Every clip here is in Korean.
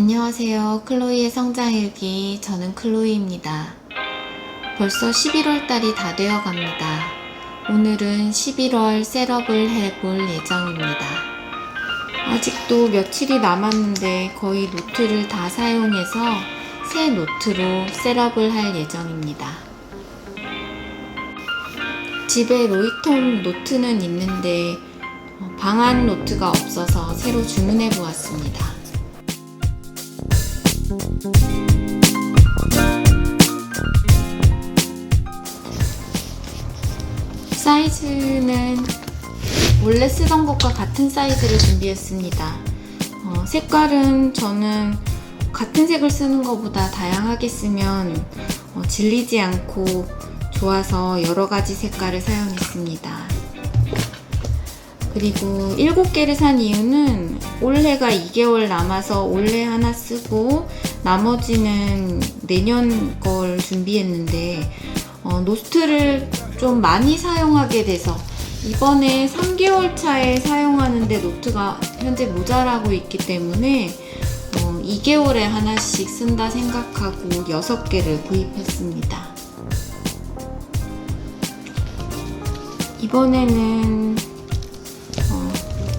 안녕하세요. 클로이의 성장일기. 저는 클로이입니다. 벌써 11월 달이 다 되어 갑니다. 오늘은 11월 셋업을 해볼 예정입니다. 아직도 며칠이 남았는데 거의 노트를 다 사용해서 새 노트로 셋업을 할 예정입니다. 집에 로이톰 노트는 있는데 방한 노트가 없어서 새로 주문해 보았습니다. 사이즈는 원래 쓰던 것과 같은 사이즈를 준비했습니다. 색깔은 저는 같은 색을 쓰는 것보다 다양하게 쓰면 질리지 않고 좋아서 여러가지 색깔을 사용했습니다. 그리고 7개를 산 이유는 올해가 2개월 남아서 올해 하나 쓰고 나머지는 내년 걸 준비했는데 노트를 좀 많이 사용하게 돼서 이번에 3개월 차에 사용하는데 노트가 현재 모자라고 있기 때문에 2개월에 하나씩 쓴다 생각하고 6개를 구입했습니다. 이번에는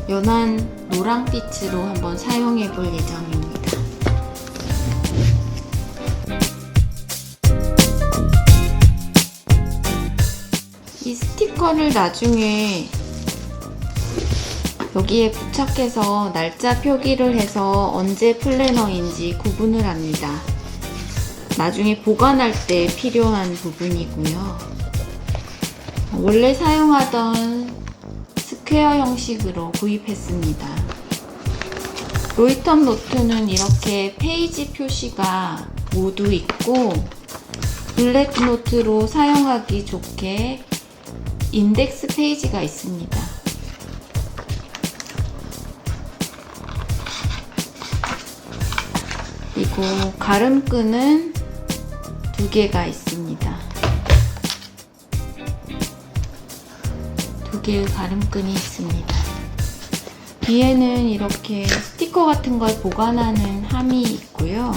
연한 노랑빛으로 한번 사용해 볼 예정입니다. 이 스티커를 나중에 여기에 부착해서 날짜 표기를 해서 언제 플래너인지 구분을 합니다. 나중에 보관할 때 필요한 부분이고요. 원래 사용하던 스퀘어 형식으로 구입했습니다. 로이톰 노트는 이렇게 페이지 표시가 모두 있고 블랙 노트로 사용하기 좋게 인덱스 페이지가 있습니다. 그리고 가름끈은 2개가 있습니다. 2개의 가름끈이 있습니다. 뒤에는 이렇게 스티커 같은 걸 보관하는 함이 있고요.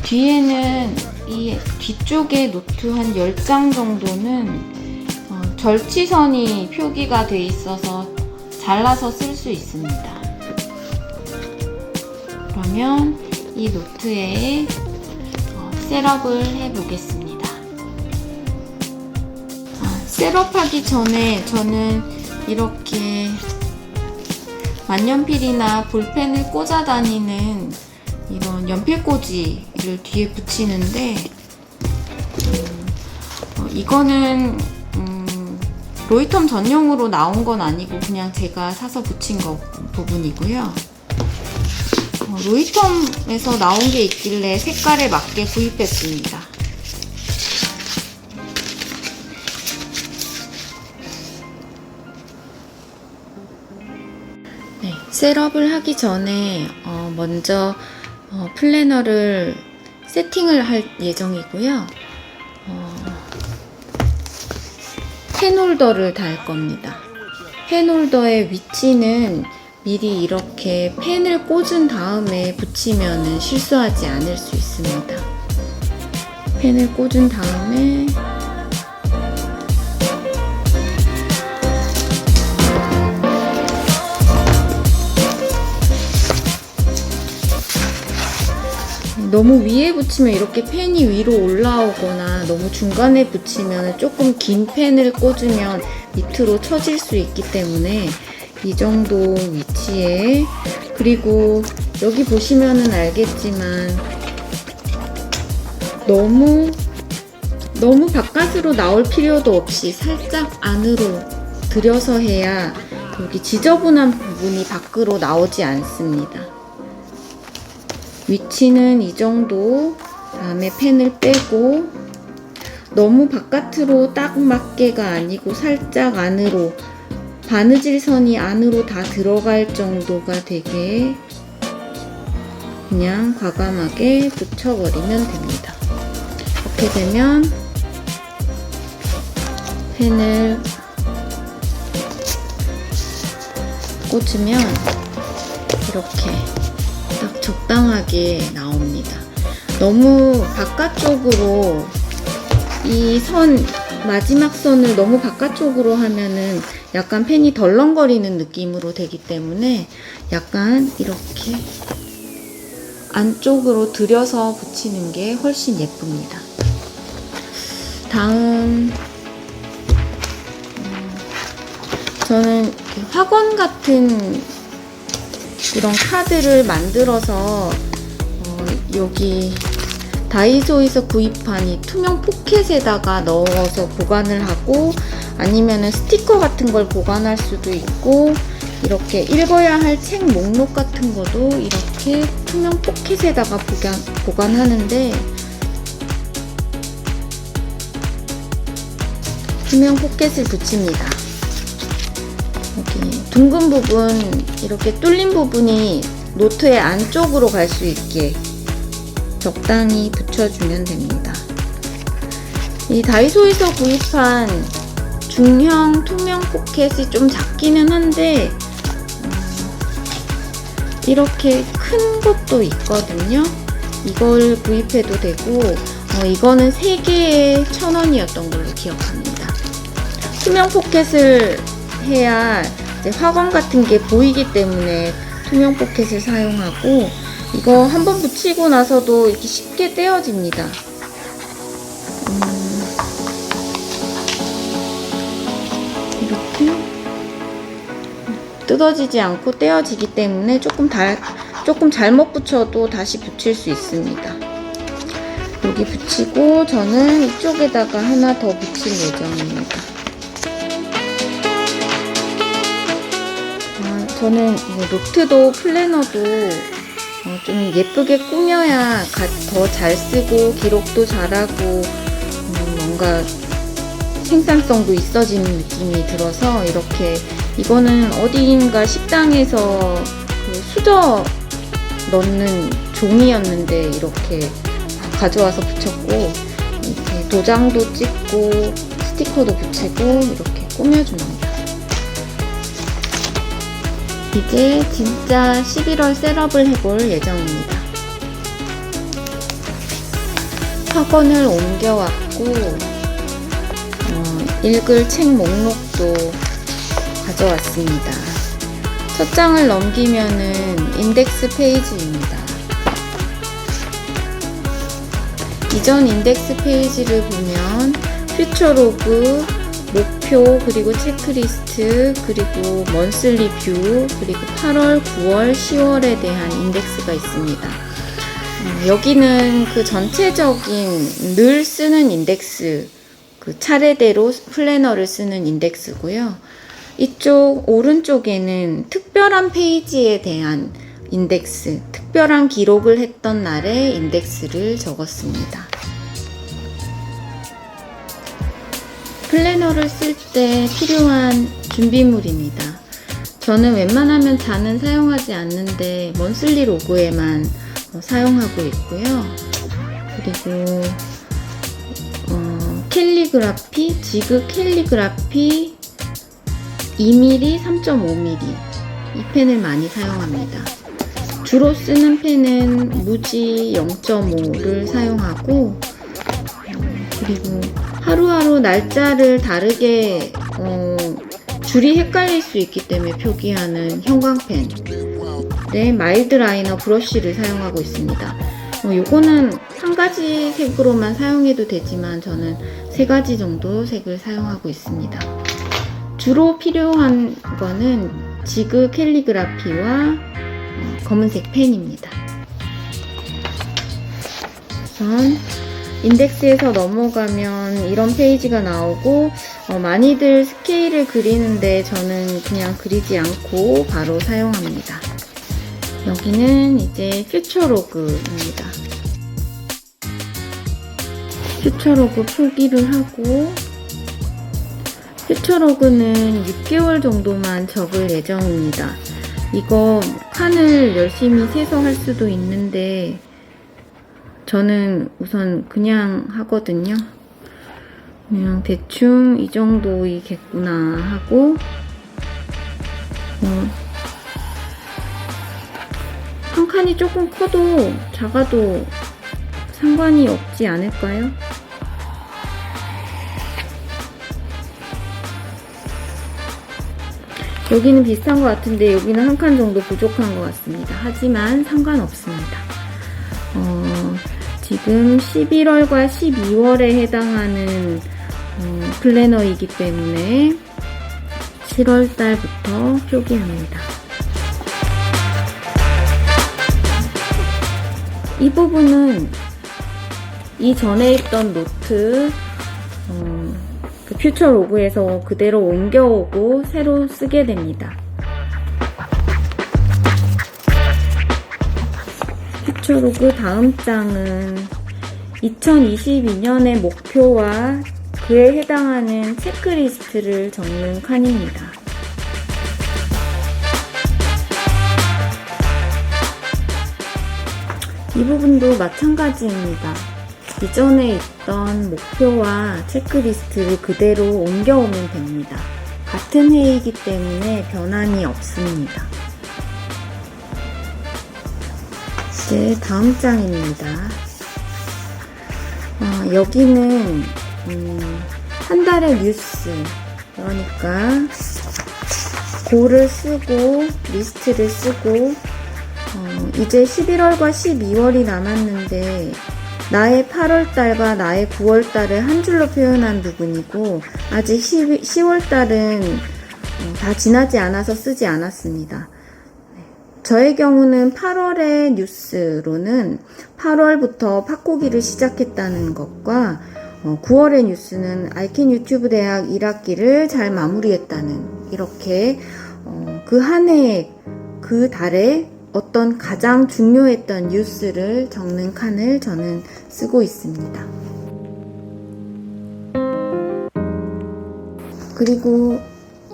뒤에는 이 뒤쪽에 노트 한 10장 정도는 절취선이 표기가 돼 있어서 잘라서 쓸 수 있습니다. 그러면 이 노트에 셋업을 해 보겠습니다. 셋업하기 전에 저는 이렇게 만년필이나 볼펜을 꽂아 다니는 이런 연필꽂이를 뒤에 붙이는데 이거는 로이톰 전용으로 나온 건 아니고 그냥 제가 사서 붙인 부분이고요. 로이톰에서 나온 게 있길래 색깔에 맞게 구입했습니다. 네, 셋업을 하기 전에 먼저 플래너를 세팅을 할 예정이고요. 펜홀더를 달 겁니다. 펜홀더의 위치는 미리 이렇게 펜을 꽂은 다음에 붙이면 실수하지 않을 수 있습니다. 펜을 꽂은 다음에 너무 위에 붙이면 이렇게 펜이 위로 올라오거나 너무 중간에 붙이면 조금 긴 펜을 꽂으면 밑으로 처질 수 있기 때문에 이 정도 위치에, 그리고 여기 보시면은 알겠지만 너무 바깥으로 나올 필요도 없이 살짝 안으로 들여서 해야 여기 지저분한 부분이 밖으로 나오지 않습니다. 위치는 이 정도. 다음에 펜을 빼고 너무 바깥으로 딱 맞게가 아니고 살짝 안으로, 바느질 선이 안으로 다 들어갈 정도가 되게 그냥 과감하게 붙여버리면 됩니다. 이렇게 되면 펜을 꽂으면 이렇게 딱 적당하게 나옵니다. 너무 바깥쪽으로 이 마지막 선을 너무 바깥쪽으로 하면은 약간 펜이 덜렁거리는 느낌으로 되기 때문에 약간 이렇게 안쪽으로 들여서 붙이는 게 훨씬 예쁩니다. 다음 저는 학원 같은 이런 카드를 만들어서 여기 다이소에서 구입한 이 투명 포켓에다가 넣어서 보관을 하고, 아니면은 스티커 같은 걸 보관할 수도 있고, 이렇게 읽어야 할 책 목록 같은 것도 이렇게 투명 포켓에다가 보관하는데, 투명 포켓을 붙입니다. 여기 둥근 부분, 이렇게 뚫린 부분이 노트의 안쪽으로 갈 수 있게 적당히 붙여주면 됩니다. 이 다이소에서 구입한 중형 투명 포켓이 좀 작기는 한데 이렇게 큰 것도 있거든요. 이걸 구입해도 되고, 이거는 3개에 1,000원이었던 걸로 기억합니다. 투명 포켓을 해야 이제 화관 같은 게 보이기 때문에 투명 포켓을 사용하고, 이거 한번 붙이고 나서도 이렇게 쉽게 떼어집니다. 이렇게 뜯어지지 않고 떼어지기 때문에 조금 잘못 붙여도 다시 붙일 수 있습니다. 여기 붙이고 저는 이쪽에다가 하나 더 붙일 예정입니다. 저는 노트도 플래너도 좀 예쁘게 꾸며야 더 잘 쓰고 기록도 잘하고 뭔가 생산성도 있어지는 느낌이 들어서, 이렇게 이거는 어디인가 식당에서 그 수저 넣는 종이였는데 이렇게 가져와서 붙였고, 이렇게 도장도 찍고 스티커도 붙이고 이렇게 꾸며줍니다. 이제 진짜 11월 셋업을 해볼 예정입니다. 학원을 옮겨왔고 읽을 책 목록도 가져왔습니다. 첫 장을 넘기면은 인덱스 페이지입니다. 이전 인덱스 페이지를 보면 퓨처로그, 목표, 그리고 체크리스트, 그리고 먼슬리 뷰, 그리고 8월, 9월, 10월에 대한 인덱스가 있습니다. 여기는 그 전체적인 늘 쓰는 인덱스, 그 차례대로 플래너를 쓰는 인덱스고요. 이쪽 오른쪽에는 특별한 페이지에 대한 인덱스, 특별한 기록을 했던 날의 인덱스를 적었습니다. 플래너를 쓸 때 필요한 준비물입니다. 저는 웬만하면 잔은 사용하지 않는데 먼슬리 로그에만 사용하고 있고요. 그리고 캘리그라피, 지그 캘리그라피 2mm, 3.5mm 이 펜을 많이 사용합니다. 주로 쓰는 펜은 무지 0.5를 사용하고, 그리고 하루하루 날짜를 다르게 줄이 헷갈릴 수 있기 때문에 표기하는 형광펜, 마일드 라이너 브러쉬를 사용하고 있습니다. 요거는 한 가지 색으로만 사용해도 되지만 저는 3가지 정도 색을 사용하고 있습니다. 주로 필요한 거는 지그 캘리그라피와 검은색 펜입니다. 우선 인덱스에서 넘어가면 이런 페이지가 나오고, 많이들 스케일을 그리는데 저는 그냥 그리지 않고 바로 사용합니다. 여기는 이제 퓨처로그입니다. 퓨처로그 표기를 하고, 퓨처로그는 6개월 정도만 적을 예정입니다. 이거 칸을 열심히 세서 할 수도 있는데 저는 우선 그냥 하거든요. 그냥 대충 이 정도이겠구나 하고 한 칸이 조금 커도 작아도 상관이 없지 않을까요? 여기는 비슷한 것 같은데 여기는 한 칸 정도 부족한 것 같습니다. 하지만 상관없습니다. 지금 11월과 12월에 해당하는 플래너이기 때문에 7월 달부터 표기합니다. 이 부분은 이전에 있던 노트 그 퓨처 로그에서 그대로 옮겨오고 새로 쓰게 됩니다. 퓨처 로그 다음 장은 2022년의 목표와 그에 해당하는 체크리스트를 적는 칸입니다. 이 부분도 마찬가지입니다. 이전에 있던 목표와 체크리스트를 그대로 옮겨오면 됩니다. 같은 해이기 때문에 변함이 없습니다. 이제 다음 장입니다. 여기는 한 달의 뉴스, 그러니까 고를 쓰고 리스트를 쓰고 이제 11월과 12월이 남았는데 나의 8월달과 나의 9월달을 한 줄로 표현한 부분이고 아직 10월달은 다 지나지 않아서 쓰지 않았습니다. 저의 경우는 8월의 뉴스로는 8월부터 팟고기를 시작했다는 것과 9월의 뉴스는 아이캔 유튜브 대학 1학기를 잘 마무리했다는 이렇게 그 한 해, 그 달에 어떤 가장 중요했던 뉴스를 적는 칸을 저는 쓰고 있습니다. 그리고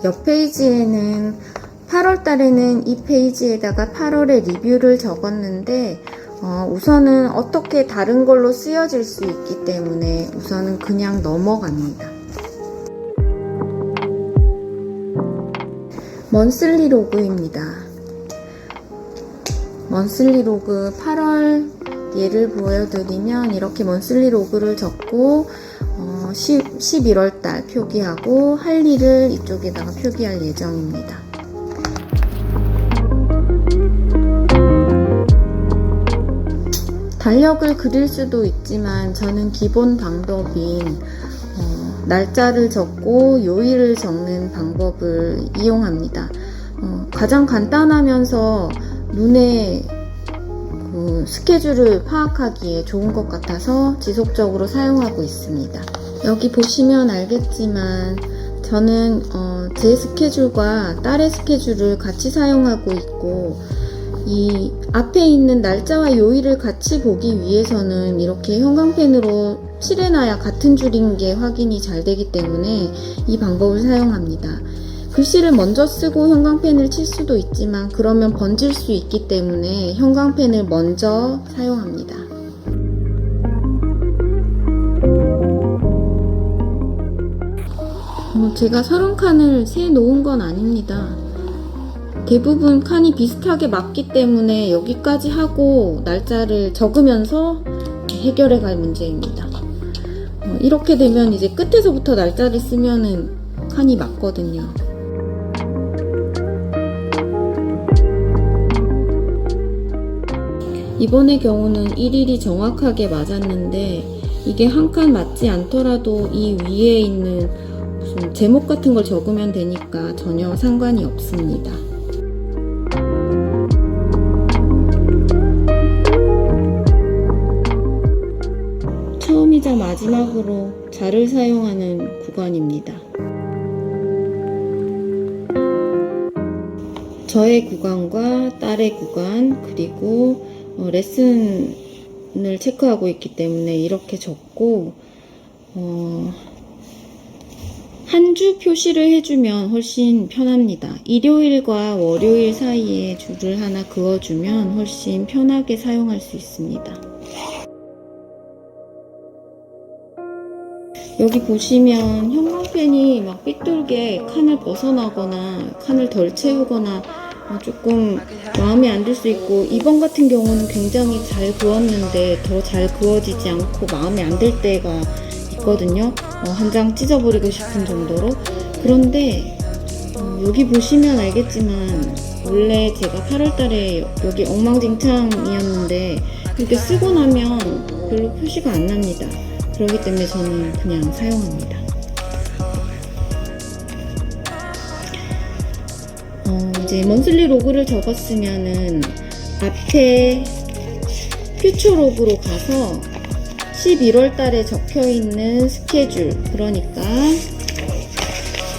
옆 페이지에는 8월 달에는 이 페이지에다가 8월의 리뷰를 적었는데 우선은 어떻게 다른 걸로 쓰여질 수 있기 때문에 우선은 그냥 넘어갑니다. 먼슬리 로그입니다. 먼슬리 로그 8월 예를 보여드리면 이렇게 먼슬리 로그를 적고 11월 달 표기하고 할 일을 이쪽에다가 표기할 예정입니다. 달력을 그릴 수도 있지만 저는 기본 방법인 날짜를 적고 요일을 적는 방법을 이용합니다. 가장 간단하면서 눈에 그 스케줄을 파악하기에 좋은 것 같아서 지속적으로 사용하고 있습니다. 여기 보시면 알겠지만 저는 제 스케줄과 딸의 스케줄을 같이 사용하고 있고 이 앞에 있는 날짜와 요일을 같이 보기 위해서는 이렇게 형광펜으로 칠해놔야 같은 줄인 게 확인이 잘 되기 때문에 이 방법을 사용합니다. 글씨를 먼저 쓰고 형광펜을 칠 수도 있지만 그러면 번질 수 있기 때문에 형광펜을 먼저 사용합니다. 제가 30칸을 세 놓은 건 아닙니다. 대부분 칸이 비슷하게 맞기 때문에 여기까지 하고 날짜를 적으면서 해결해 갈 문제입니다. 이렇게 되면 이제 끝에서부터 날짜를 쓰면은 칸이 맞거든요. 이번의 경우는 일일이 정확하게 맞았는데 이게 한 칸 맞지 않더라도 이 위에 있는 무슨 제목 같은 걸 적으면 되니까 전혀 상관이 없습니다. 처음이자 마지막으로 자를 사용하는 구간입니다. 저의 구간과 딸의 구간 그리고 레슨을 체크하고 있기 때문에 이렇게 적고 한 주 표시를 해주면 훨씬 편합니다. 일요일과 월요일 사이에 줄을 하나 그어주면 훨씬 편하게 사용할 수 있습니다. 여기 보시면 형광펜이 막 삐뚤게 칸을 벗어나거나 칸을 덜 채우거나 조금 마음에 안 들 수 있고, 이번 같은 경우는 굉장히 잘 그었는데 더 잘 그어지지 않고 마음에 안 들 때가 있거든요. 한 장 찢어버리고 싶은 정도로. 그런데 여기 보시면 알겠지만 원래 제가 8월달에 여기 엉망진창이었는데 이렇게 쓰고 나면 별로 표시가 안 납니다. 그렇기 때문에 저는 그냥 사용합니다. 이제 먼슬리 로그를 적었으면은 앞에 퓨처 로그로 가서 11월 달에 적혀 있는 스케줄, 그러니까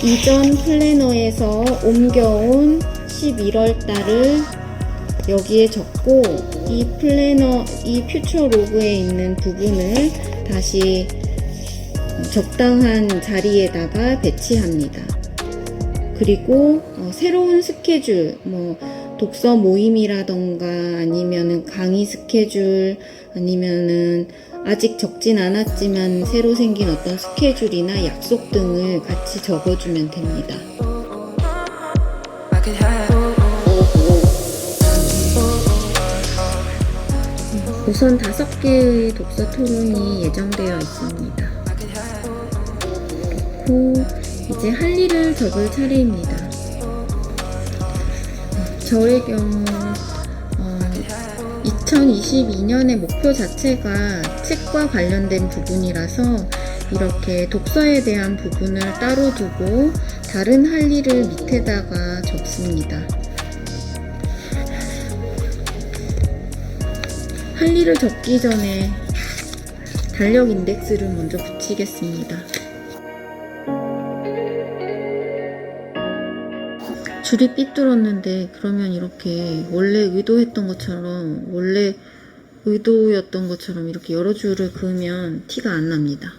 이전 플래너에서 옮겨온 11월 달을 여기에 적고, 이 플래너, 이 퓨처 로그에 있는 부분을 다시 적당한 자리에다가 배치합니다. 그리고 새로운 스케줄, 뭐 독서 모임이라던가 아니면은 강의 스케줄, 아니면은 아직 적진 않았지만 새로 생긴 어떤 스케줄이나 약속 등을 같이 적어주면 됩니다. 우선 5개의 독서 토론이 예정되어 있습니다. 그리고 이제 할 일을 적을 차례입니다. 저의 경우 2022년의 목표 자체가 책과 관련된 부분이라서 이렇게 독서에 대한 부분을 따로 두고 다른 할 일을 밑에다가 적습니다. 할 일을 적기 전에 달력 인덱스를 먼저 붙이겠습니다. 줄이 삐뚤었는데, 그러면 이렇게 원래 의도했던 것처럼, 원래 의도였던 것처럼 이렇게 여러 줄을 그으면 티가 안 납니다.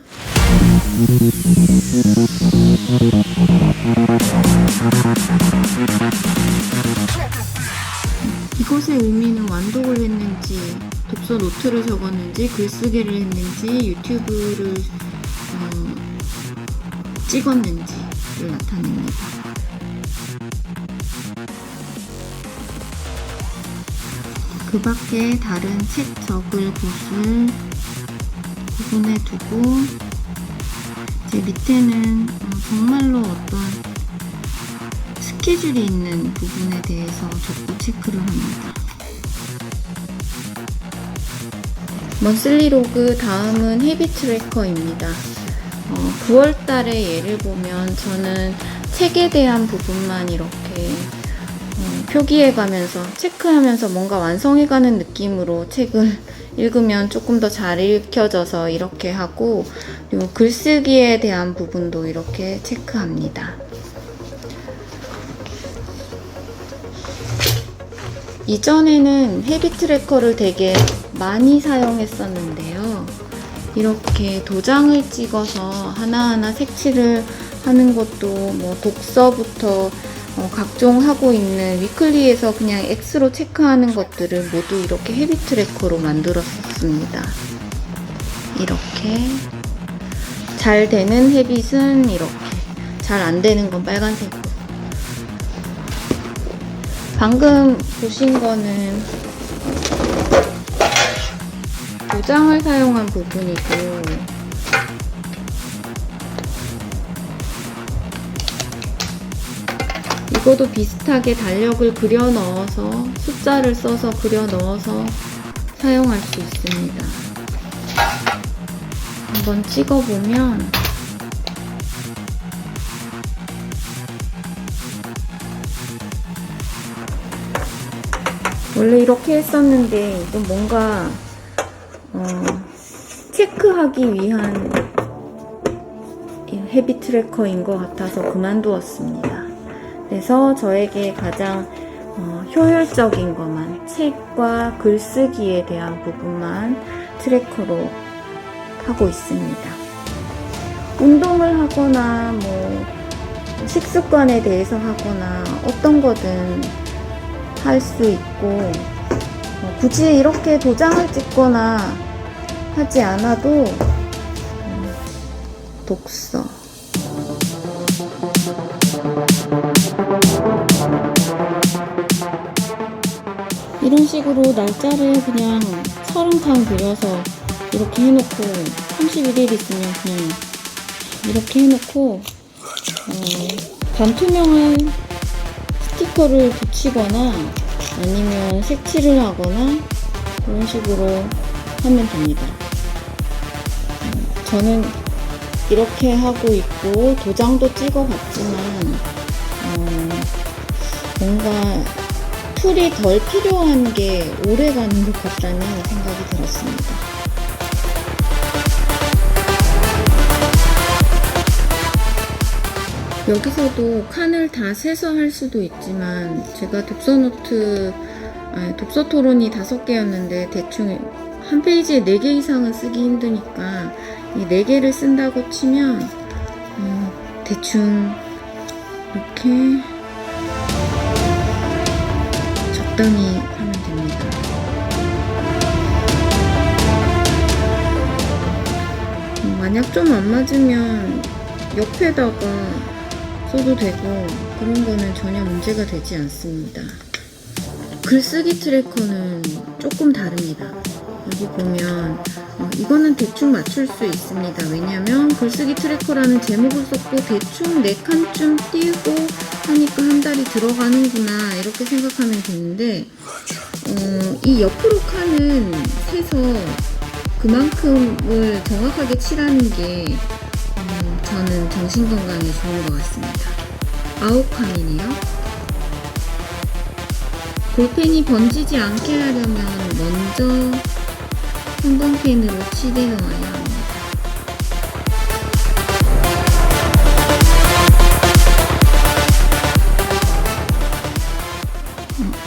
이것의 의미는 완독을 했는지, 독서 노트를 적었는지, 글쓰기를 했는지, 유튜브를 찍었는지를 나타냅니다. 그 밖에 다른 책 적을 곳을 구분해 두고, 제 밑에는 정말로 어떤 스케줄이 있는 부분에 대해서 적고 체크를 합니다. 먼슬리 로그 다음은 헤비 트래커입니다. 9월 달에 예를 보면 저는 책에 대한 부분만 이렇게 표기해 가면서 체크하면서 뭔가 완성해 가는 느낌으로 책을 읽으면 조금 더 잘 읽혀져서 이렇게 하고, 그리고 글쓰기에 대한 부분도 이렇게 체크합니다. 이전에는 헤비 트래커를 되게 많이 사용했었는데요. 이렇게 도장을 찍어서 하나하나 색칠을 하는 것도, 뭐 독서부터 각종 하고 있는 위클리에서 그냥 X로 체크하는 것들을 모두 이렇게 헤비 트래커로 만들었습니다. 이렇게 잘 되는 헤빗은 이렇게, 잘 안 되는 건 빨간색으로. 방금 보신 거는 도장을 사용한 부분이고, 이거도 비슷하게 달력을 그려 넣어서, 숫자를 써서 그려 넣어서 사용할 수 있습니다. 한번 찍어보면 원래 이렇게 했었는데 좀 뭔가 체크하기 위한 헤비 트래커인 것 같아서 그만두었습니다. 그래서 저에게 가장 효율적인 것만, 책과 글쓰기에 대한 부분만 트래커로 하고 있습니다. 운동을 하거나 뭐 식습관에 대해서 하거나 어떤 거든 할 수 있고, 굳이 이렇게 도장을 찍거나 하지 않아도 독서, 이런 식으로 날짜를 그냥 30칸 그려서 이렇게 해놓고 31일 있으면 그냥 이렇게 해놓고 반투명한 스티커를 붙이거나 아니면 색칠을 하거나 이런 식으로 하면 됩니다. 저는 이렇게 하고 있고 도장도 찍어 봤지만 뭔가 툴이 덜 필요한 게 오래 가는 것 같다는 생각이 들었습니다. 여기서도 칸을 다 세서 할 수도 있지만 제가 독서 토론이 5개였는데 대충 한 페이지에 4개 이상은 쓰기 힘드니까 이 4개를 쓴다고 치면 대충 이렇게 적당히 하면 됩니다. 만약 좀 안 맞으면 옆에다가 써도 되고 그런 거는 전혀 문제가 되지 않습니다. 글쓰기 트래커는 조금 다릅니다. 여기 보면 이거는 대충 맞출 수 있습니다. 왜냐면 글쓰기 트래커라는 제목을 썼고 대충 4칸쯤 띄우고 하니까 한 달이 들어가는구나 이렇게 생각하면 되는데 이 옆으로 칸은 세서 그만큼을 정확하게 칠하는 게 저는 정신건강에 좋은 것 같습니다. 9칸이네요. 볼펜이 번지지 않게 하려면 먼저 형광펜으로 칠해 놓아야 합니다.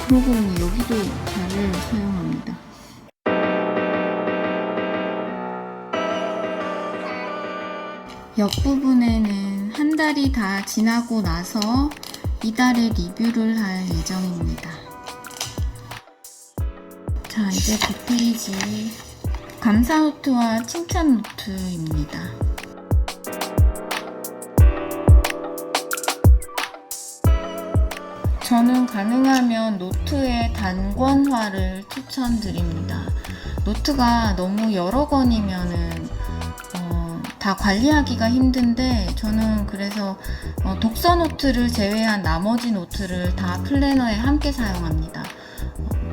그러고 보니 여기도 자를 사용합니다. 옆부분에는 한 달이 다 지나고 나서 이달의 리뷰를 할 예정입니다. 자, 이제 9페이지 감사 노트와 칭찬 노트입니다. 저는 가능하면 노트의 단권화를 추천드립니다. 노트가 너무 여러 권이면은 다 관리하기가 힘든데 저는 그래서 독서 노트를 제외한 나머지 노트를 다 플래너에 함께 사용합니다.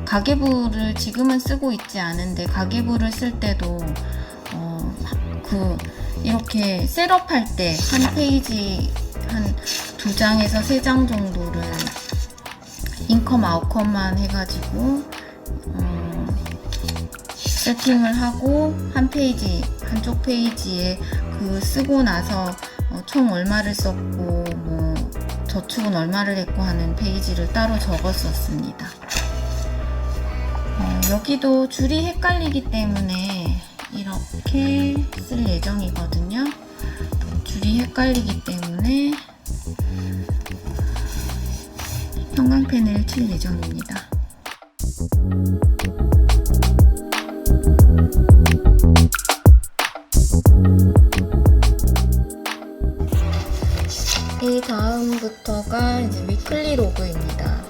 가계부를 지금은 쓰고 있지 않은데 가계부를 쓸 때도 이렇게 셋업할 때 한 페이지 한 2장에서 3장 정도를 인컴 아웃컴만 해가지고 세팅을 하고 한쪽 페이지에 쓰고 나서 총 얼마를 썼고 저축은 얼마를 했고 하는 페이지를 따로 적었었습니다. 여기도 줄이 헷갈리기 때문에 이렇게 쓸 예정이거든요. 줄이 헷갈리기 때문에 형광펜을 칠 예정입니다. 이 다음부터가 이제 위클리 로그입니다.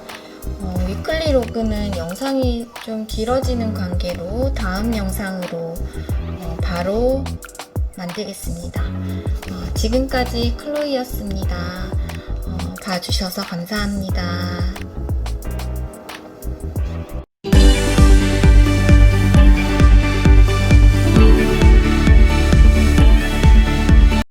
위클리 로그는 영상이 좀 길어지는 관계로 다음 영상으로 바로 만들겠습니다. 지금까지 클로이였습니다. 봐주셔서 감사합니다.